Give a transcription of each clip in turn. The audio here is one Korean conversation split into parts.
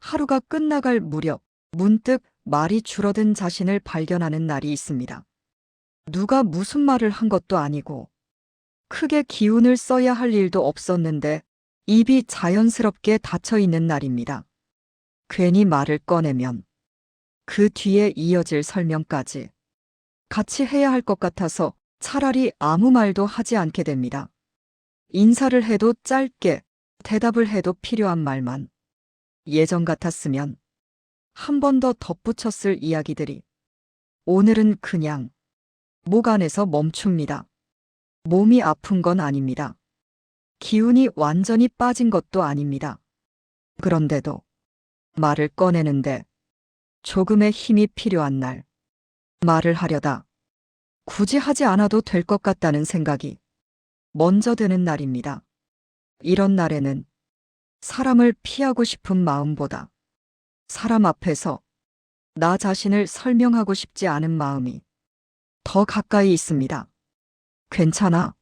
하루가 끝나갈 무렵 문득 말이 줄어든 자신을 발견하는 날이 있습니다. 누가 무슨 말을 한 것도 아니고 크게 기운을 써야 할 일도 없었는데 입이 자연스럽게 닫혀 있는 날입니다. 괜히 말을 꺼내면 그 뒤에 이어질 설명까지 같이 해야 할 것 같아서 차라리 아무 말도 하지 않게 됩니다. 인사를 해도 짧게, 대답을 해도 필요한 말만. 예전 같았으면 한 번 더 덧붙였을 이야기들이 오늘은 그냥 목 안에서 멈춥니다. 몸이 아픈 건 아닙니다. 기운이 완전히 빠진 것도 아닙니다. 그런데도 말을 꺼내는데 조금의 힘이 필요한 날, 말을 하려다 굳이 하지 않아도 될 것 같다는 생각이 먼저 드는 날입니다. 이런 날에는 사람을 피하고 싶은 마음보다 사람 앞에서 나 자신을 설명하고 싶지 않은 마음이 더 가까이 있습니다. 괜찮아?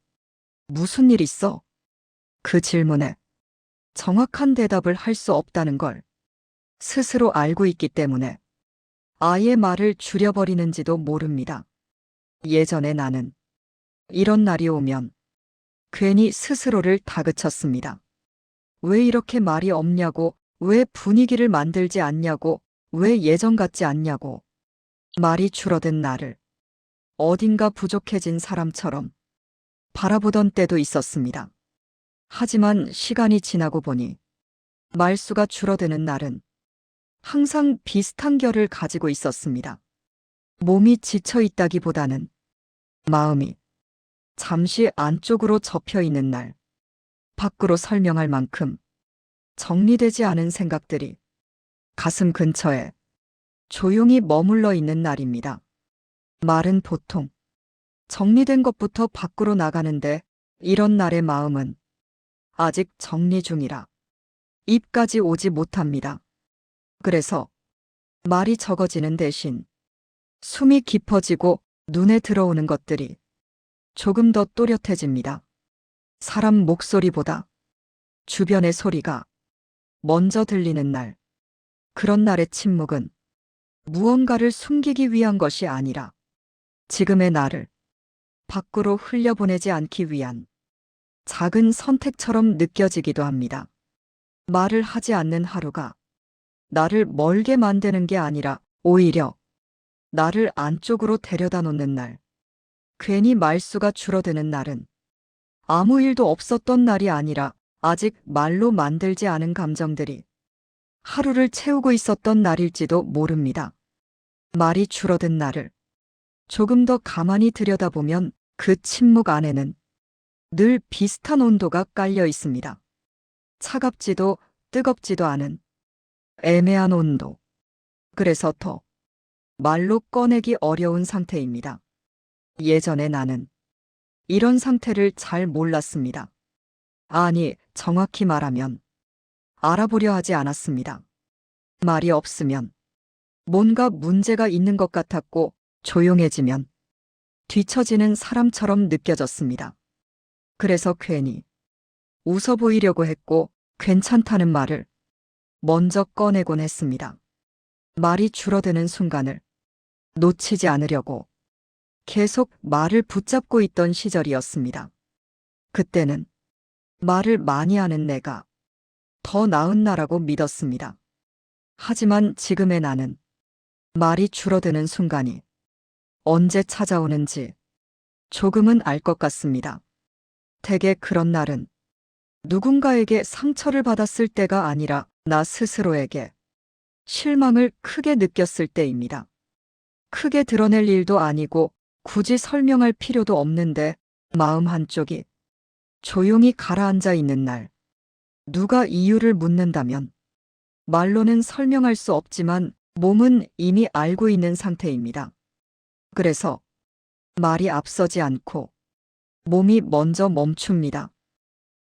무슨 일 있어? 그 질문에 정확한 대답을 할 수 없다는 걸 스스로 알고 있기 때문에 아예 말을 줄여버리는지도 모릅니다. 예전에 나는 이런 날이 오면 괜히 스스로를 다그쳤습니다. 왜 이렇게 말이 없냐고, 왜 분위기를 만들지 않냐고, 왜 예전 같지 않냐고. 말이 줄어든 나를 어딘가 부족해진 사람처럼 바라보던 때도 있었습니다. 하지만 시간이 지나고 보니 말수가 줄어드는 날은 항상 비슷한 결을 가지고 있었습니다. 몸이 지쳐 있다기보다는 마음이 잠시 안쪽으로 접혀 있는 날, 밖으로 설명할 만큼 정리되지 않은 생각들이 가슴 근처에 조용히 머물러 있는 날입니다. 말은 보통 정리된 것부터 밖으로 나가는데 이런 날의 마음은 아직 정리 중이라 입까지 오지 못합니다. 그래서 말이 적어지는 대신 숨이 깊어지고 눈에 들어오는 것들이 조금 더 또렷해집니다. 사람 목소리보다 주변의 소리가 먼저 들리는 날. 그런 날의 침묵은 무언가를 숨기기 위한 것이 아니라 지금의 나를 밖으로 흘려보내지 않기 위한 작은 선택처럼 느껴지기도 합니다. 말을 하지 않는 하루가 나를 멀게 만드는 게 아니라 오히려 나를 안쪽으로 데려다 놓는 날. 괜히 말수가 줄어드는 날은 아무 일도 없었던 날이 아니라 아직 말로 만들지 않은 감정들이 하루를 채우고 있었던 날일지도 모릅니다. 말이 줄어든 날을 조금 더 가만히 들여다보면 그 침묵 안에는 늘 비슷한 온도가 깔려 있습니다. 차갑지도 뜨겁지도 않은 애매한 온도. 그래서 더 말로 꺼내기 어려운 상태입니다. 예전에 나는 이런 상태를 잘 몰랐습니다. 아니, 정확히 말하면 알아보려 하지 않았습니다. 말이 없으면 뭔가 문제가 있는 것 같았고 조용해지면 뒤처지는 사람처럼 느껴졌습니다. 그래서 괜히 웃어 보이려고 했고 괜찮다는 말을 먼저 꺼내곤 했습니다. 말이 줄어드는 순간을 놓치지 않으려고 계속 말을 붙잡고 있던 시절이었습니다. 그때는 말을 많이 하는 내가 더 나은 나라고 믿었습니다. 하지만 지금의 나는 말이 줄어드는 순간이 언제 찾아오는지 조금은 알 것 같습니다. 대개 그런 날은 누군가에게 상처를 받았을 때가 아니라 나 스스로에게 실망을 크게 느꼈을 때입니다. 크게 드러낼 일도 아니고 굳이 설명할 필요도 없는데 마음 한쪽이 조용히 가라앉아 있는 날. 누가 이유를 묻는다면 말로는 설명할 수 없지만 몸은 이미 알고 있는 상태입니다. 그래서 말이 앞서지 않고 몸이 먼저 멈춥니다.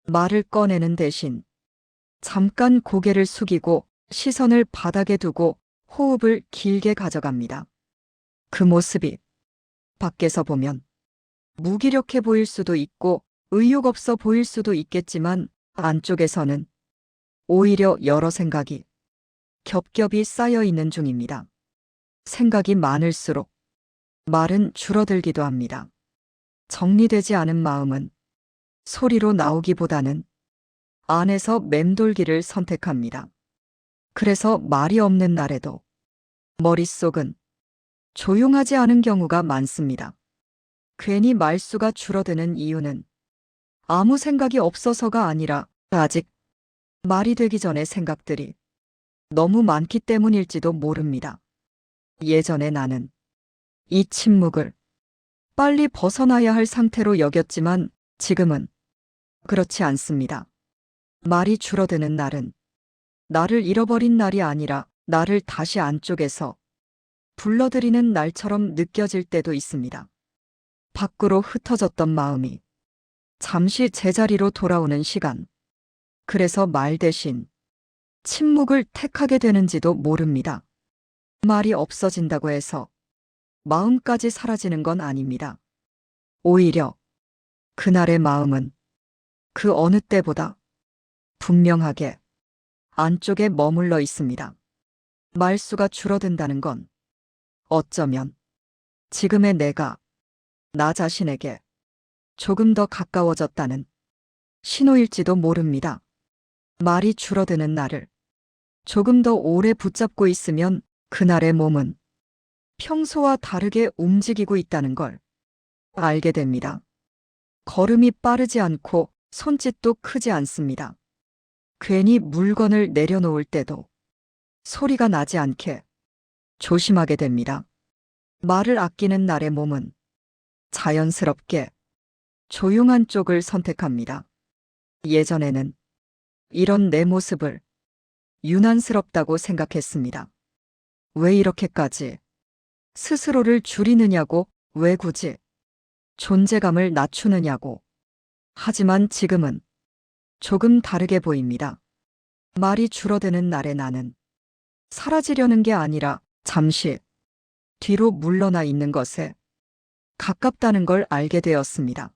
말을 꺼내는 대신 잠깐 고개를 숙이고 시선을 바닥에 두고 호흡을 길게 가져갑니다. 그 모습이 밖에서 보면 무기력해 보일 수도 있고 의욕 없어 보일 수도 있겠지만 안쪽에서는 오히려 여러 생각이 겹겹이 쌓여 있는 중입니다. 생각이 많을수록 말은 줄어들기도 합니다. 정리되지 않은 마음은 소리로 나오기보다는 안에서 맴돌기를 선택합니다. 그래서 말이 없는 날에도 머릿속은 조용하지 않은 경우가 많습니다. 괜히 말수가 줄어드는 이유는 아무 생각이 없어서가 아니라 아직 말이 되기 전에 생각들이 너무 많기 때문일지도 모릅니다. 예전에 나는 이 침묵을 빨리 벗어나야 할 상태로 여겼지만 지금은 그렇지 않습니다. 말이 줄어드는 날은 나를 잃어버린 날이 아니라 나를 다시 안쪽에서 불러들이는 날처럼 느껴질 때도 있습니다. 밖으로 흩어졌던 마음이 잠시 제자리로 돌아오는 시간. 그래서 말 대신 침묵을 택하게 되는지도 모릅니다. 말이 없어진다고 해서 마음까지 사라지는 건 아닙니다. 오히려 그날의 마음은 그 어느 때보다 분명하게 안쪽에 머물러 있습니다. 말수가 줄어든다는 건 어쩌면 지금의 내가 나 자신에게 조금 더 가까워졌다는 신호일지도 모릅니다. 말이 줄어드는 나를 조금 더 오래 붙잡고 있으면 그날의 몸은 평소와 다르게 움직이고 있다는 걸 알게 됩니다. 걸음이 빠르지 않고 손짓도 크지 않습니다. 괜히 물건을 내려놓을 때도 소리가 나지 않게 조심하게 됩니다. 말을 아끼는 날의 몸은 자연스럽게 조용한 쪽을 선택합니다. 예전에는 이런 내 모습을 유난스럽다고 생각했습니다. 왜 이렇게까지 스스로를 줄이느냐고, 왜 굳이 존재감을 낮추느냐고. 하지만 지금은 조금 다르게 보입니다. 말이 줄어드는 날의 나는 사라지려는 게 아니라 잠시 뒤로 물러나 있는 것에 가깝다는 걸 알게 되었습니다.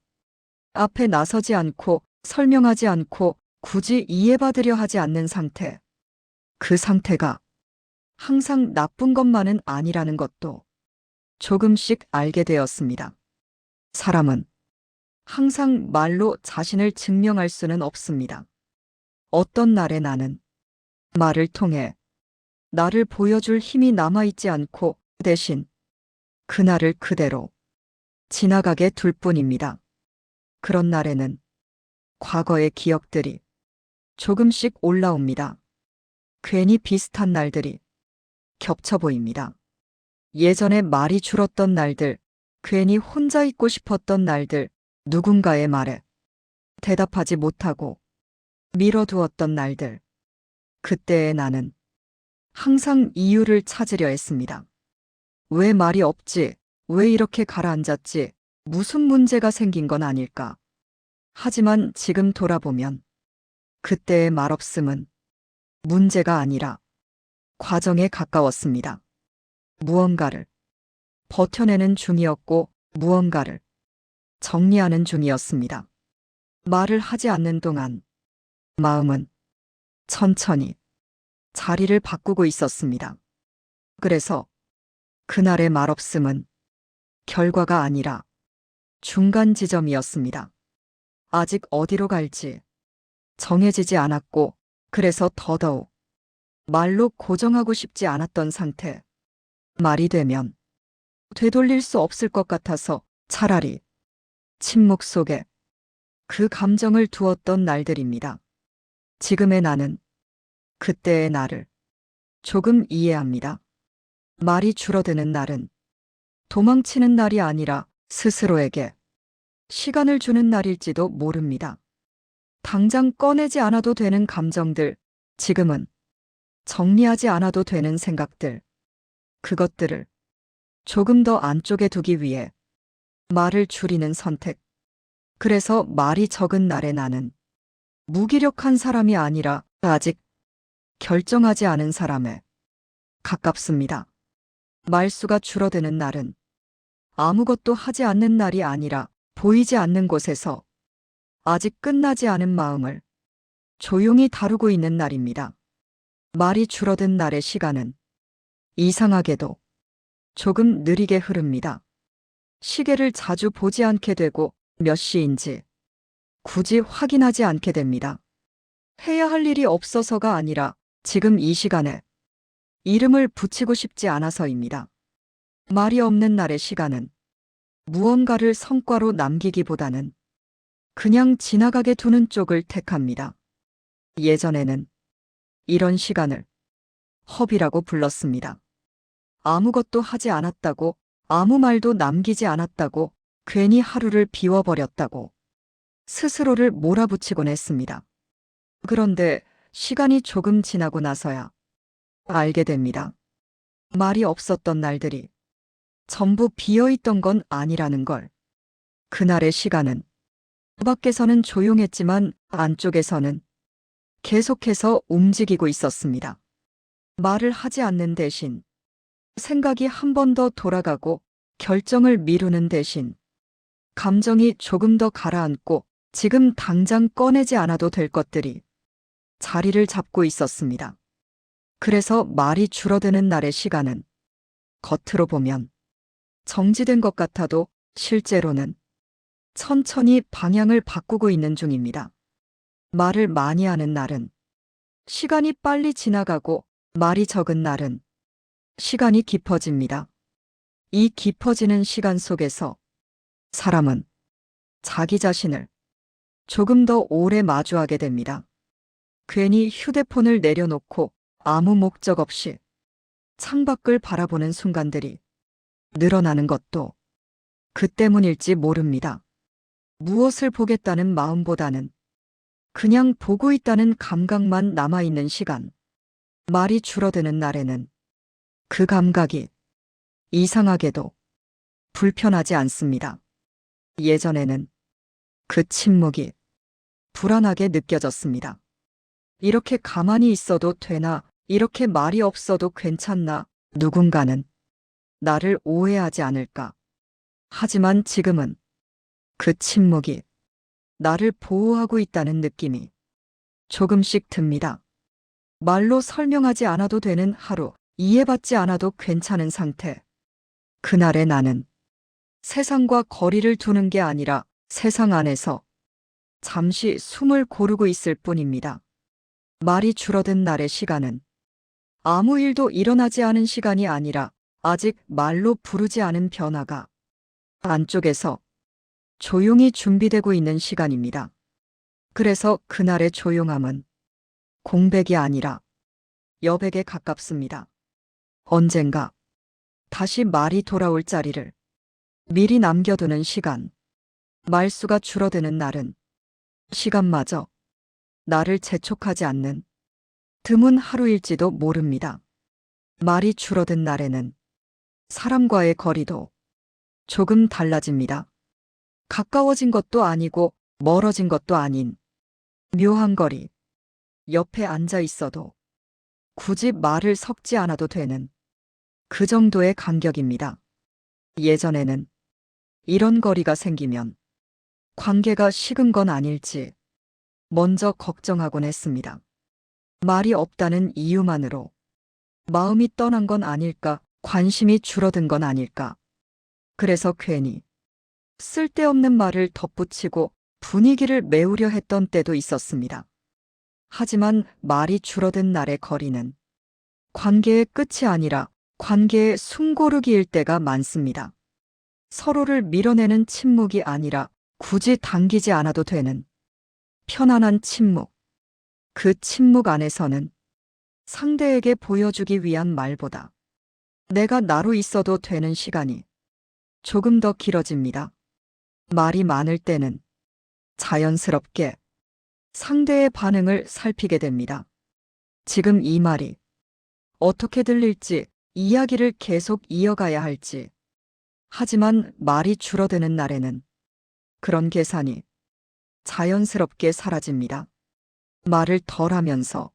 앞에 나서지 않고 설명하지 않고 굳이 이해받으려 하지 않는 상태. 그 상태가 항상 나쁜 것만은 아니라는 것도 조금씩 알게 되었습니다. 사람은 항상 말로 자신을 증명할 수는 없습니다. 어떤 날에 나는 말을 통해 나를 보여줄 힘이 남아있지 않고 대신 그날을 그대로 지나가게 둘 뿐입니다. 그런 날에는 과거의 기억들이 조금씩 올라옵니다. 괜히 비슷한 날들이 겹쳐 보입니다. 예전에 말이 줄었던 날들, 괜히 혼자 있고 싶었던 날들, 누군가의 말에 대답하지 못하고 미뤄두었던 날들. 그때의 나는 항상 이유를 찾으려 했습니다. 왜 말이 없지? 왜 이렇게 가라앉았지? 무슨 문제가 생긴 건 아닐까? 하지만 지금 돌아보면 그때의 말없음은 문제가 아니라 과정에 가까웠습니다. 무언가를 버텨내는 중이었고 무언가를 정리하는 중이었습니다. 말을 하지 않는 동안 마음은 천천히 자리를 바꾸고 있었습니다. 그래서 그날의 말없음은 결과가 아니라 중간 지점이었습니다. 아직 어디로 갈지 정해지지 않았고 그래서 더더욱 말로 고정하고 싶지 않았던 상태. 말이 되면 되돌릴 수 없을 것 같아서 차라리 침묵 속에 그 감정을 두었던 날들입니다. 지금의 나는 그때의 나를 조금 이해합니다. 말이 줄어드는 날은 도망치는 날이 아니라 스스로에게 시간을 주는 날일지도 모릅니다. 당장 꺼내지 않아도 되는 감정들, 지금은 정리하지 않아도 되는 생각들, 그것들을 조금 더 안쪽에 두기 위해 말을 줄이는 선택. 그래서 말이 적은 날의 나는 무기력한 사람이 아니라 아직 결정하지 않은 사람에 가깝습니다. 말수가 줄어드는 날은 아무것도 하지 않는 날이 아니라 보이지 않는 곳에서 아직 끝나지 않은 마음을 조용히 다루고 있는 날입니다. 말이 줄어든 날의 시간은 이상하게도 조금 느리게 흐릅니다. 시계를 자주 보지 않게 되고 몇 시인지 굳이 확인하지 않게 됩니다. 해야 할 일이 없어서가 아니라 지금 이 시간에 이름을 붙이고 싶지 않아서입니다. 말이 없는 날의 시간은 무언가를 성과로 남기기보다는 그냥 지나가게 두는 쪽을 택합니다. 예전에는 이런 시간을 허비라고 불렀습니다. 아무것도 하지 않았다고, 아무 말도 남기지 않았다고, 괜히 하루를 비워버렸다고 스스로를 몰아붙이곤 했습니다. 그런데 시간이 조금 지나고 나서야 알게 됩니다. 말이 없었던 날들이 전부 비어있던 건 아니라는 걸. 그날의 시간은 밖에서는 조용했지만 안쪽에서는 계속해서 움직이고 있었습니다. 말을 하지 않는 대신 생각이 한 번 더 돌아가고 결정을 미루는 대신 감정이 조금 더 가라앉고 지금 당장 꺼내지 않아도 될 것들이 자리를 잡고 있었습니다. 그래서 말이 줄어드는 날의 시간은 겉으로 보면 정지된 것 같아도 실제로는 천천히 방향을 바꾸고 있는 중입니다. 말을 많이 하는 날은 시간이 빨리 지나가고 말이 적은 날은 시간이 깊어집니다. 이 깊어지는 시간 속에서 사람은 자기 자신을 조금 더 오래 마주하게 됩니다. 괜히 휴대폰을 내려놓고 아무 목적 없이 창밖을 바라보는 순간들이 늘어나는 것도 그 때문일지 모릅니다. 무엇을 보겠다는 마음보다는 그냥 보고 있다는 감각만 남아있는 시간. 말이 줄어드는 날에는 그 감각이 이상하게도 불편하지 않습니다. 예전에는 그 침묵이 불안하게 느껴졌습니다. 이렇게 가만히 있어도 되나? 이렇게 말이 없어도 괜찮나? 누군가는 나를 오해하지 않을까? 하지만 지금은 그 침묵이 나를 보호하고 있다는 느낌이 조금씩 듭니다. 말로 설명하지 않아도 되는 하루, 이해받지 않아도 괜찮은 상태. 그날의 나는 세상과 거리를 두는 게 아니라 세상 안에서 잠시 숨을 고르고 있을 뿐입니다. 말이 줄어든 날의 시간은 아무 일도 일어나지 않은 시간이 아니라 아직 말로 부르지 않은 변화가 안쪽에서 조용히 준비되고 있는 시간입니다. 그래서 그날의 조용함은 공백이 아니라 여백에 가깝습니다. 언젠가 다시 말이 돌아올 자리를 미리 남겨두는 시간. 말수가 줄어드는 날은 시간마저 나를 재촉하지 않는 드문 하루일지도 모릅니다. 말이 줄어든 날에는 사람과의 거리도 조금 달라집니다. 가까워진 것도 아니고 멀어진 것도 아닌 묘한 거리. 옆에 앉아 있어도 굳이 말을 섞지 않아도 되는 그 정도의 간격입니다. 예전에는 이런 거리가 생기면 관계가 식은 건 아닐지 먼저 걱정하곤 했습니다. 말이 없다는 이유만으로 마음이 떠난 건 아닐까, 관심이 줄어든 건 아닐까. 그래서 괜히 쓸데없는 말을 덧붙이고 분위기를 메우려 했던 때도 있었습니다. 하지만 말이 줄어든 날의 거리는 관계의 끝이 아니라 관계의 숨고르기일 때가 많습니다. 서로를 밀어내는 침묵이 아니라 굳이 당기지 않아도 되는 편안한 침묵. 그 침묵 안에서는 상대에게 보여주기 위한 말보다 내가 나로 있어도 되는 시간이 조금 더 길어집니다. 말이 많을 때는 자연스럽게 상대의 반응을 살피게 됩니다. 지금 이 말이 어떻게 들릴지, 이야기를 계속 이어가야 할지. 하지만 말이 줄어드는 날에는 그런 계산이 자연스럽게 사라집니다. 말을 덜 하면서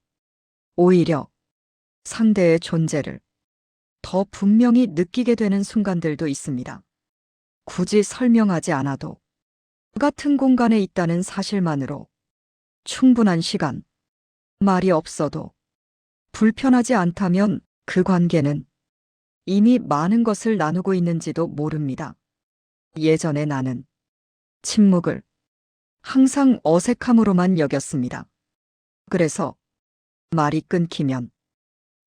오히려 상대의 존재를 더 분명히 느끼게 되는 순간들도 있습니다. 굳이 설명하지 않아도 같은 공간에 있다는 사실만으로 충분한 시간. 말이 없어도 불편하지 않다면 그 관계는 이미 많은 것을 나누고 있는지도 모릅니다. 예전에 나는 침묵을 항상 어색함으로만 여겼습니다. 그래서 말이 끊기면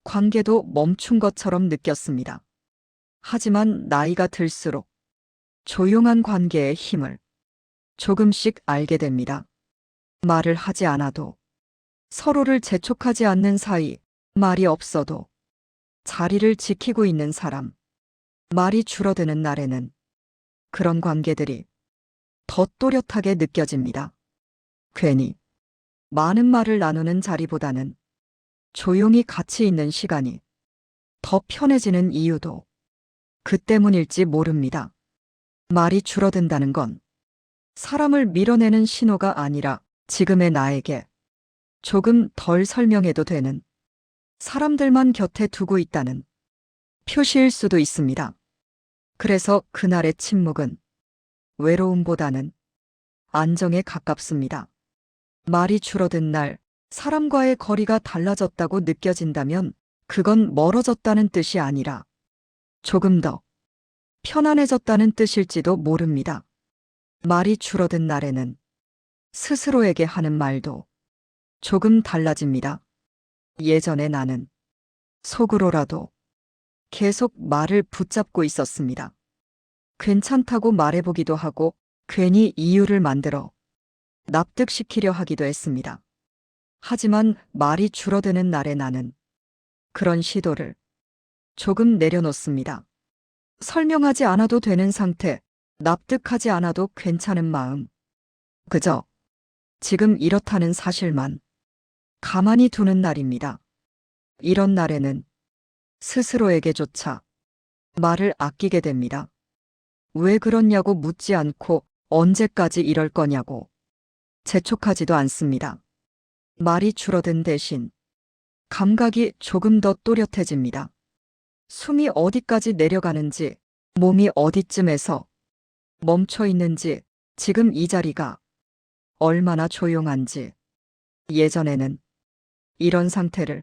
관계도 멈춘 것처럼 느꼈습니다. 하지만 나이가 들수록 조용한 관계의 힘을 조금씩 알게 됩니다. 말을 하지 않아도 서로를 재촉하지 않는 사이, 말이 없어도 자리를 지키고 있는 사람, 말이 줄어드는 날에는 그런 관계들이 더 또렷하게 느껴집니다. 괜히 많은 말을 나누는 자리보다는 조용히 같이 있는 시간이 더 편해지는 이유도 그 때문일지 모릅니다. 말이 줄어든다는 건 사람을 밀어내는 신호가 아니라 지금의 나에게 조금 덜 설명해도 되는 사람들만 곁에 두고 있다는 표시일 수도 있습니다. 그래서 그날의 침묵은 외로움보다는 안정에 가깝습니다. 말이 줄어든 날, 사람과의 거리가 달라졌다고 느껴진다면 그건 멀어졌다는 뜻이 아니라 조금 더 편안해졌다는 뜻일지도 모릅니다. 말이 줄어든 날에는 스스로에게 하는 말도 조금 달라집니다. 예전에 나는 속으로라도 계속 말을 붙잡고 있었습니다. 괜찮다고 말해보기도 하고 괜히 이유를 만들어 납득시키려 하기도 했습니다. 하지만 말이 줄어드는 날에 나는 그런 시도를 조금 내려놓습니다. 설명하지 않아도 되는 상태, 납득하지 않아도 괜찮은 마음. 그저 지금 이렇다는 사실만 가만히 두는 날입니다. 이런 날에는 스스로에게조차 말을 아끼게 됩니다. 왜 그러냐고 묻지 않고 언제까지 이럴 거냐고 재촉하지도 않습니다. 말이 줄어든 대신 감각이 조금 더 또렷해집니다. 숨이 어디까지 내려가는지, 몸이 어디쯤에서 멈춰 있는지, 지금 이 자리가 얼마나 조용한지. 예전에는 이런 상태를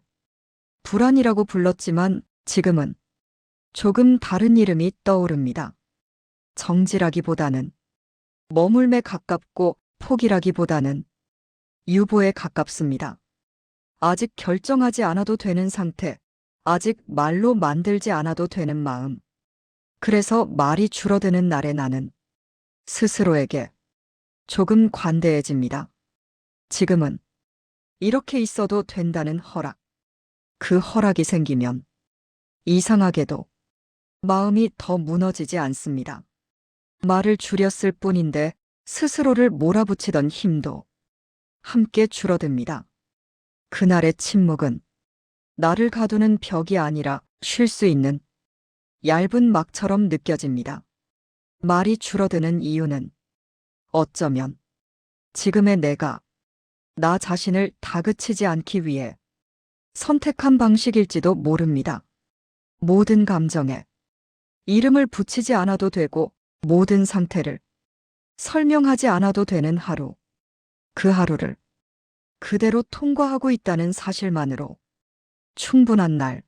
불안이라고 불렀지만 지금은 조금 다른 이름이 떠오릅니다. 정지라기보다는 머물매 가깝고 포기라기보다는 유보에 가깝습니다. 아직 결정하지 않아도 되는 상태, 아직 말로 만들지 않아도 되는 마음. 그래서 말이 줄어드는 날에 나는 스스로에게 조금 관대해집니다. 지금은 이렇게 있어도 된다는 허락. 그 허락이 생기면 이상하게도 마음이 더 무너지지 않습니다. 말을 줄였을 뿐인데 스스로를 몰아붙이던 힘도 함께 줄어듭니다. 그날의 침묵은 나를 가두는 벽이 아니라 쉴 수 있는 얇은 막처럼 느껴집니다. 말이 줄어드는 이유는 어쩌면 지금의 내가 나 자신을 다그치지 않기 위해 선택한 방식일지도 모릅니다. 모든 감정에 이름을 붙이지 않아도 되고 모든 상태를 설명하지 않아도 되는 하루. 그 하루를 그대로 통과하고 있다는 사실만으로 충분한 날.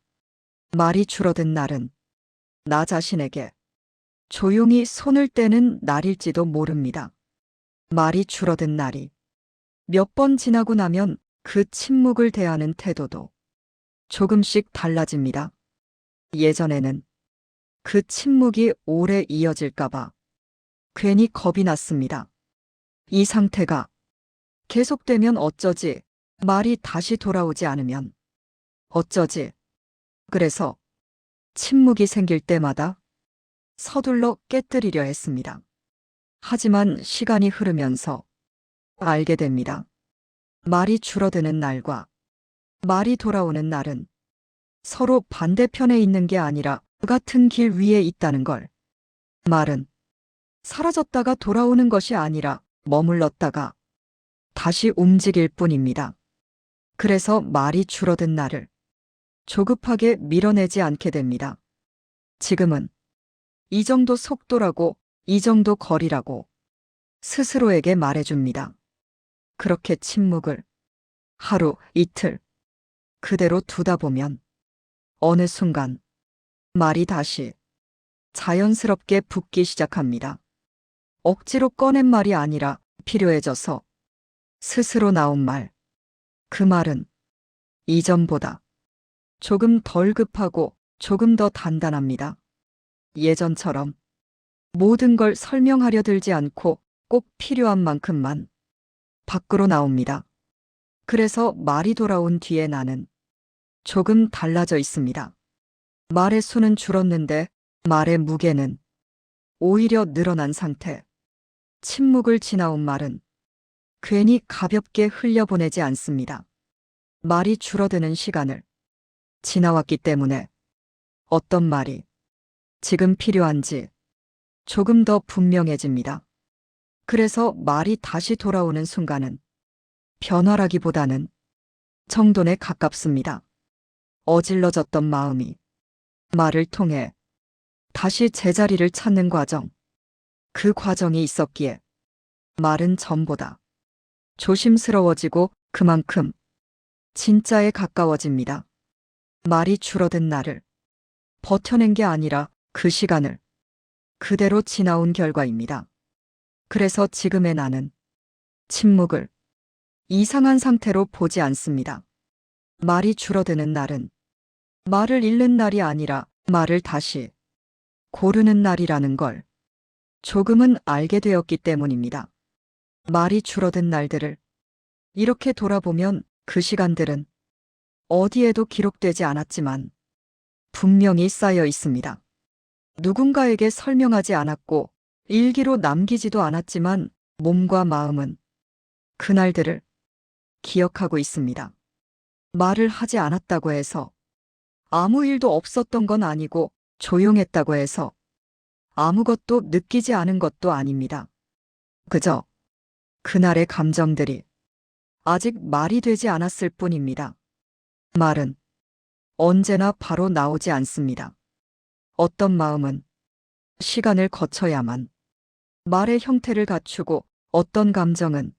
말이 줄어든 날은 나 자신에게 조용히 손을 떼는 날일지도 모릅니다. 말이 줄어든 날이 몇 번 지나고 나면 그 침묵을 대하는 태도도 조금씩 달라집니다. 예전에는 그 침묵이 오래 이어질까봐 괜히 겁이 났습니다. 이 상태가 계속되면 어쩌지, 말이 다시 돌아오지 않으면 어쩌지. 그래서 침묵이 생길 때마다 서둘러 깨뜨리려 했습니다. 하지만 시간이 흐르면서 알게 됩니다. 말이 줄어드는 날과 말이 돌아오는 날은 서로 반대편에 있는 게 아니라 같은 길 위에 있다는 걸. 말은 사라졌다가 돌아오는 것이 아니라 머물렀다가 다시 움직일 뿐입니다. 그래서 말이 줄어든 날을 조급하게 밀어내지 않게 됩니다. 지금은 이 정도 속도라고, 이 정도 거리라고 스스로에게 말해줍니다. 그렇게 침묵을 하루, 이틀, 그대로 두다 보면 어느 순간 말이 다시 자연스럽게 붙기 시작합니다. 억지로 꺼낸 말이 아니라 필요해져서 스스로 나온 말. 그 말은 이전보다 조금 덜 급하고 조금 더 단단합니다. 예전처럼 모든 걸 설명하려 들지 않고 꼭 필요한 만큼만 밖으로 나옵니다. 그래서 말이 돌아온 뒤에 나는 조금 달라져 있습니다. 말의 수는 줄었는데 말의 무게는 오히려 늘어난 상태. 침묵을 지나온 말은 괜히 가볍게 흘려보내지 않습니다. 말이 줄어드는 시간을 지나왔기 때문에 어떤 말이 지금 필요한지 조금 더 분명해집니다. 그래서 말이 다시 돌아오는 순간은 변화라기보다는 정돈에 가깝습니다. 어질러졌던 마음이 말을 통해 다시 제자리를 찾는 과정. 그 과정이 있었기에 말은 전보다 조심스러워지고 그만큼 진짜에 가까워집니다. 말이 줄어든 나를 버텨낸 게 아니라 그 시간을 그대로 지나온 결과입니다. 그래서 지금의 나는 침묵을 이상한 상태로 보지 않습니다. 말이 줄어드는 날은 말을 잃는 날이 아니라 말을 다시 고르는 날이라는 걸 조금은 알게 되었기 때문입니다. 말이 줄어든 날들을 이렇게 돌아보면 그 시간들은 어디에도 기록되지 않았지만 분명히 쌓여 있습니다. 누군가에게 설명하지 않았고 일기로 남기지도 않았지만 몸과 마음은 그날들을 기억하고 있습니다. 말을 하지 않았다고 해서 아무 일도 없었던 건 아니고 조용했다고 해서 아무것도 느끼지 않은 것도 아닙니다. 그저 그날의 감정들이 아직 말이 되지 않았을 뿐입니다. 말은 언제나 바로 나오지 않습니다. 어떤 마음은 시간을 거쳐야만 말의 형태를 갖추고 어떤 감정은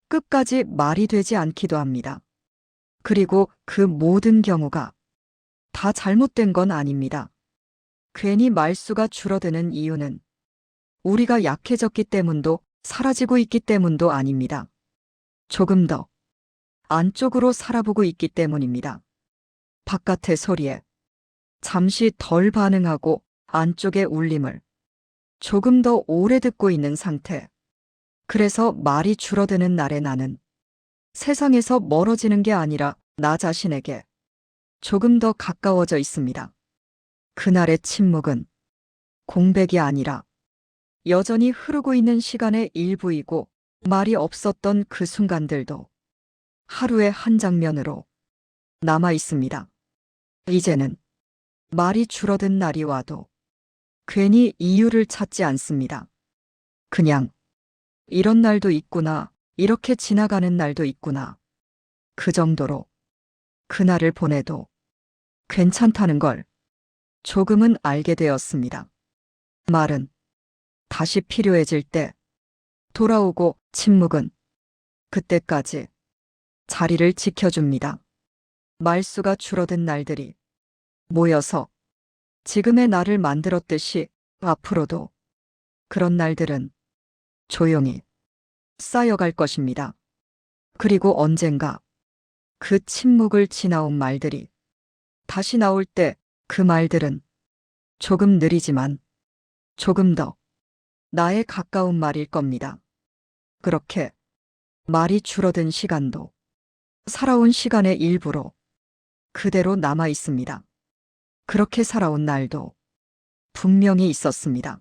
끝까지 말이 되지 않기도 합니다. 그리고 그 모든 경우가 다 잘못된 건 아닙니다. 괜히 말수가 줄어드는 이유는 우리가 약해졌기 때문도 사라지고 있기 때문도 아닙니다. 조금 더 안쪽으로 살아보고 있기 때문입니다. 바깥의 소리에 잠시 덜 반응하고 안쪽의 울림을 조금 더 오래 듣고 있는 상태. 그래서 말이 줄어드는 날에 나는 세상에서 멀어지는 게 아니라 나 자신에게 조금 더 가까워져 있습니다. 그날의 침묵은 공백이 아니라 여전히 흐르고 있는 시간의 일부이고 말이 없었던 그 순간들도 하루의 한 장면으로 남아 있습니다. 이제는 말이 줄어든 날이 와도 괜히 이유를 찾지 않습니다. 그냥 이런 날도 있구나, 이렇게 지나가는 날도 있구나. 그 정도로 그날을 보내도 괜찮다는 걸 조금은 알게 되었습니다. 말은 다시 필요해질 때 돌아오고 침묵은 그때까지 자리를 지켜줍니다. 말수가 줄어든 날들이 모여서 지금의 나를 만들었듯이 앞으로도 그런 날들은 조용히 쌓여갈 것입니다. 그리고 언젠가 그 침묵을 지나온 말들이 다시 나올 때 그 말들은 조금 느리지만 조금 더 나에 가까운 말일 겁니다. 그렇게 말이 줄어든 시간도 살아온 시간의 일부로 그대로 남아 있습니다. 그렇게 살아온 날도 분명히 있었습니다.